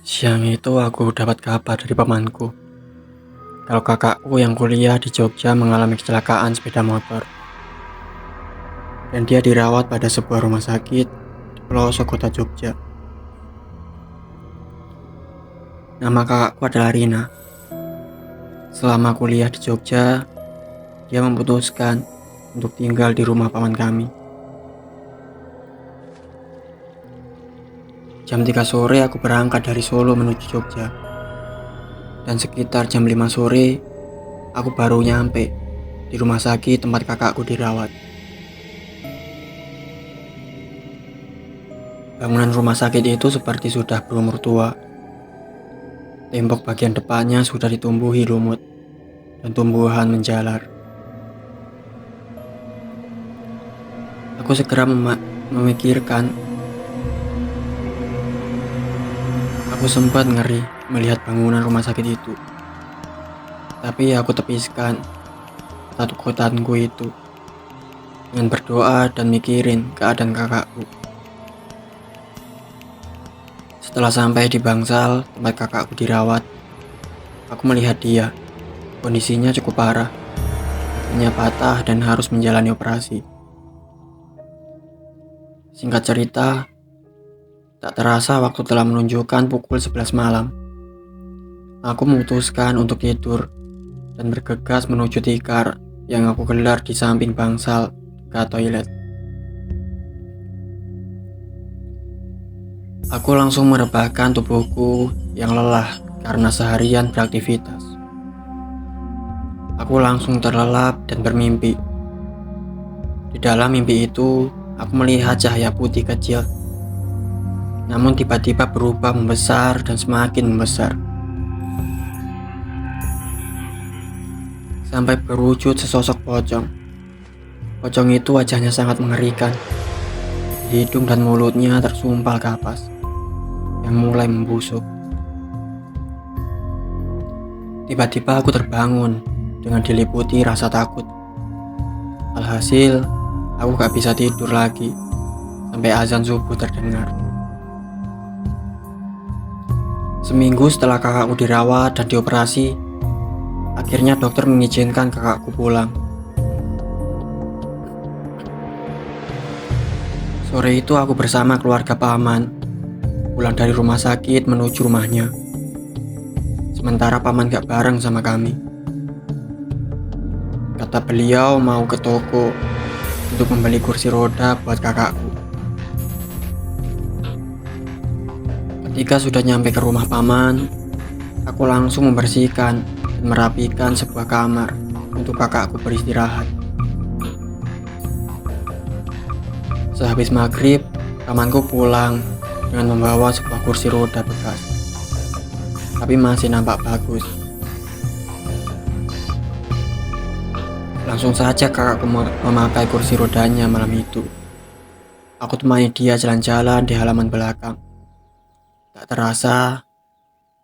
Siang itu aku dapat kabar dari pamanku kalau kakakku yang kuliah di Jogja mengalami kecelakaan sepeda motor dan dia dirawat pada sebuah rumah sakit di pelosok kota Jogja. Nama kakakku adalah Rina. Selama kuliah di Jogja, dia memutuskan untuk tinggal di rumah paman kami. Jam 3 sore aku berangkat dari Solo menuju Jogja. Dan sekitar jam 5 sore, aku baru nyampe di rumah sakit tempat kakakku dirawat. Bangunan rumah sakit itu seperti sudah berumur tua. Tembok bagian depannya sudah ditumbuhi lumut dan tumbuhan menjalar. Aku segera memikirkan. Aku sempat ngeri melihat bangunan rumah sakit itu. Tapi aku tepiskan ketakutanku itu dengan berdoa dan mikirin keadaan kakakku. Setelah sampai di bangsal tempat kakakku dirawat, aku melihat dia. Kondisinya cukup parah, kakinya patah dan harus menjalani operasi. Singkat cerita, tak terasa waktu telah menunjukkan pukul 11 malam. Aku memutuskan untuk tidur dan bergegas menuju tikar yang aku gelar di samping bangsal ke toilet. Aku langsung merebahkan tubuhku yang lelah karena seharian beraktivitas. Aku langsung terlelap dan bermimpi. Di dalam mimpi itu, aku melihat cahaya putih kecil. Namun tiba-tiba berubah membesar dan semakin membesar. Sampai berwujud sesosok pocong. Pocong itu wajahnya sangat mengerikan. Hidung dan mulutnya tersumpal kapas yang mulai membusuk. Tiba-tiba aku terbangun dengan diliputi rasa takut. Alhasil, aku gak bisa tidur lagi sampai azan subuh terdengar. Seminggu setelah kakakku dirawat dan dioperasi, akhirnya dokter mengizinkan kakakku pulang. Sore itu aku bersama keluarga paman pulang dari rumah sakit menuju rumahnya. Sementara paman gak bareng sama kami. Kata beliau mau ke toko untuk membeli kursi roda buat kakakku. Ketika sudah nyampe ke rumah paman, aku langsung membersihkan dan merapikan sebuah kamar untuk kakakku beristirahat. Sehabis maghrib, pamanku pulang dengan membawa sebuah kursi roda bekas, tapi masih nampak bagus. Langsung saja kakakku memakai kursi rodanya malam itu. Aku temani dia jalan-jalan di halaman belakang. Tak terasa,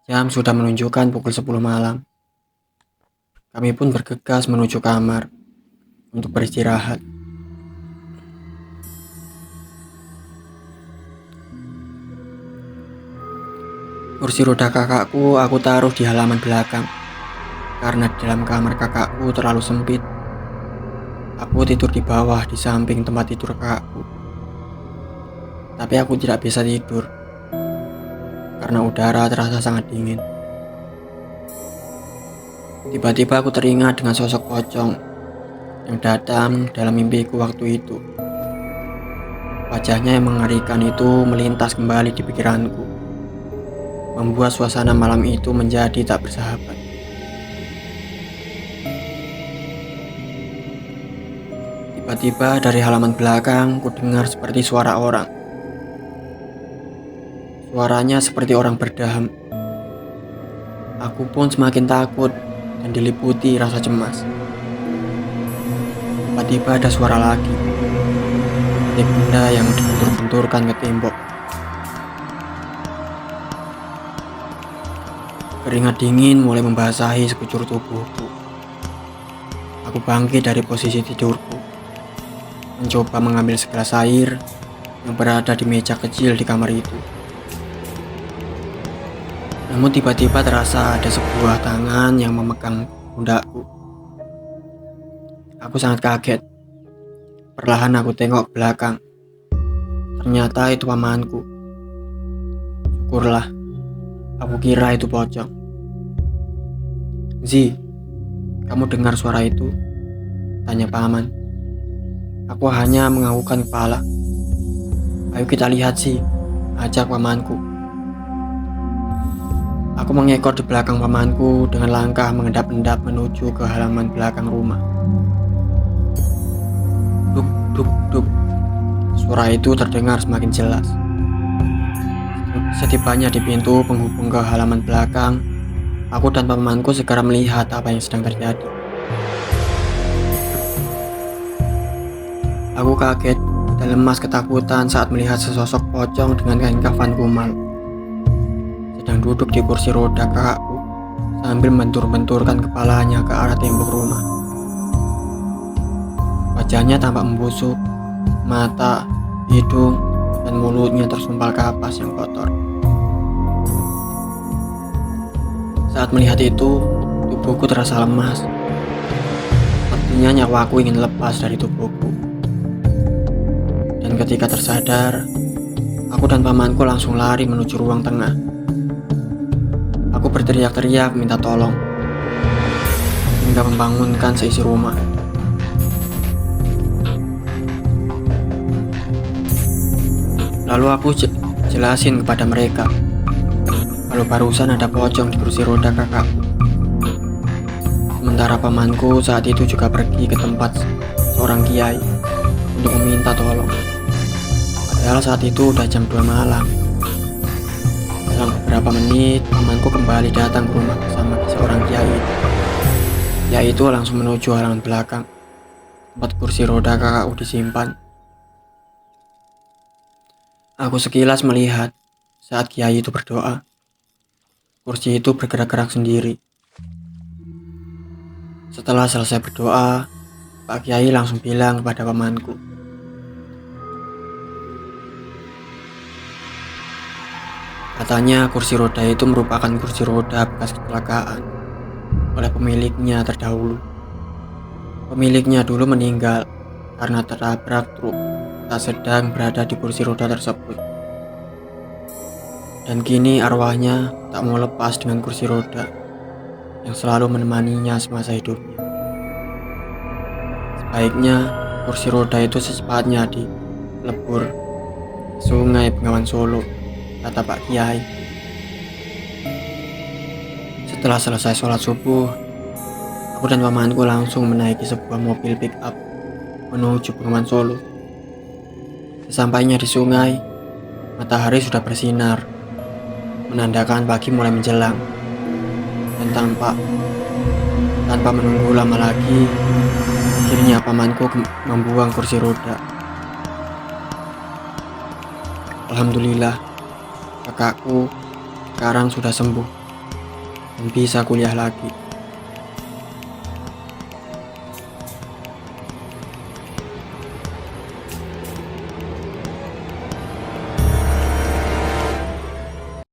jam sudah menunjukkan pukul 10 malam. Kami pun bergegas menuju kamar untuk beristirahat. Kursi roda kakakku aku taruh di halaman belakang karena di dalam kamar kakakku terlalu sempit. Aku tidur di bawah di samping tempat tidur kakakku. Tapi aku tidak bisa tidur karena udara terasa sangat dingin. Tiba-tiba aku teringat dengan sosok pocong yang datang dalam mimpiku waktu itu. Wajahnya yang mengerikan itu melintas kembali di pikiranku, membuat suasana malam itu menjadi tak bersahabat. Tiba-tiba dari halaman belakang ku dengar seperti suara orang. Suaranya seperti orang berdaham. Aku pun semakin takut dan diliputi rasa cemas. Tiba-tiba ada suara lagi, seperti benda yang dibentur-benturkan ke tembok. Keringat dingin mulai membasahi sekujur tubuhku. Aku bangkit dari posisi tidurku, mencoba mengambil segelas air yang berada di meja kecil di kamar itu. Namun tiba-tiba terasa ada sebuah tangan yang memegang pundakku. Aku sangat kaget. Perlahan aku tengok ke belakang. Ternyata itu pamanku. Syukurlah, aku kira itu pocong. "Zi, kamu dengar suara itu?" tanya paman. Aku hanya menganggukkan kepala. "Ayo kita lihat sih," ajak pamanku. Aku mengekor di belakang pamanku dengan langkah mengendap-endap menuju ke halaman belakang rumah. Duk, duk, duk. Suara itu terdengar semakin jelas. Setibanya di pintu penghubung ke halaman belakang, aku dan pamanku segera melihat apa yang sedang terjadi. Aku kaget dan lemas ketakutan saat melihat sesosok pocong dengan kain kafan kumal sedang duduk di kursi roda kakakku sambil membentur-benturkan kepalanya ke arah tembok rumah. Wajahnya tampak membusuk, mata, hidung, dan mulutnya tersumpal kapas yang kotor. Saat melihat itu, tubuhku terasa lemas. Sepertinya nyawaku ingin lepas dari tubuhku. Dan ketika tersadar, aku dan pamanku langsung lari menuju ruang tengah. Aku berteriak-teriak minta tolong, hingga membangunkan seisi rumah. Lalu aku jelasin kepada mereka kalau barusan ada pocong di kursi roda kakakku. Sementara pamanku saat itu juga pergi ke tempat seorang kiai untuk meminta tolong. Padahal saat itu udah jam 2 malam. Dalam beberapa menit, pamanku kembali datang ke rumah bersama seorang kiai. Kiai itu langsung menuju halaman belakang tempat kursi roda kakakku disimpan. Aku sekilas melihat saat kiai itu berdoa. Kursi itu bergerak-gerak sendiri. Setelah selesai berdoa, Pak Kiai langsung bilang kepada pamanku, katanya kursi roda itu merupakan kursi roda bekas kecelakaan oleh pemiliknya terdahulu. Pemiliknya dulu meninggal karena tertabrak truk saat sedang berada di kursi roda tersebut. Dan kini arwahnya tak mau lepas dengan kursi roda yang selalu menemaninya semasa hidupnya. Sebaiknya kursi roda itu secepatnya dilebur Sungai Bengawan Solo, kata Pak Kiai. Setelah selesai sholat subuh, aku dan pamanku langsung menaiki sebuah mobil pick up menuju Bengawan Solo. Sesampainya di sungai, matahari sudah bersinar, menandakan pagi mulai menjelang. Dan tanpa menunggu lama lagi, akhirnya pamanku membuang kursi roda. Alhamdulillah, kakakku sekarang sudah sembuh dan bisa kuliah lagi.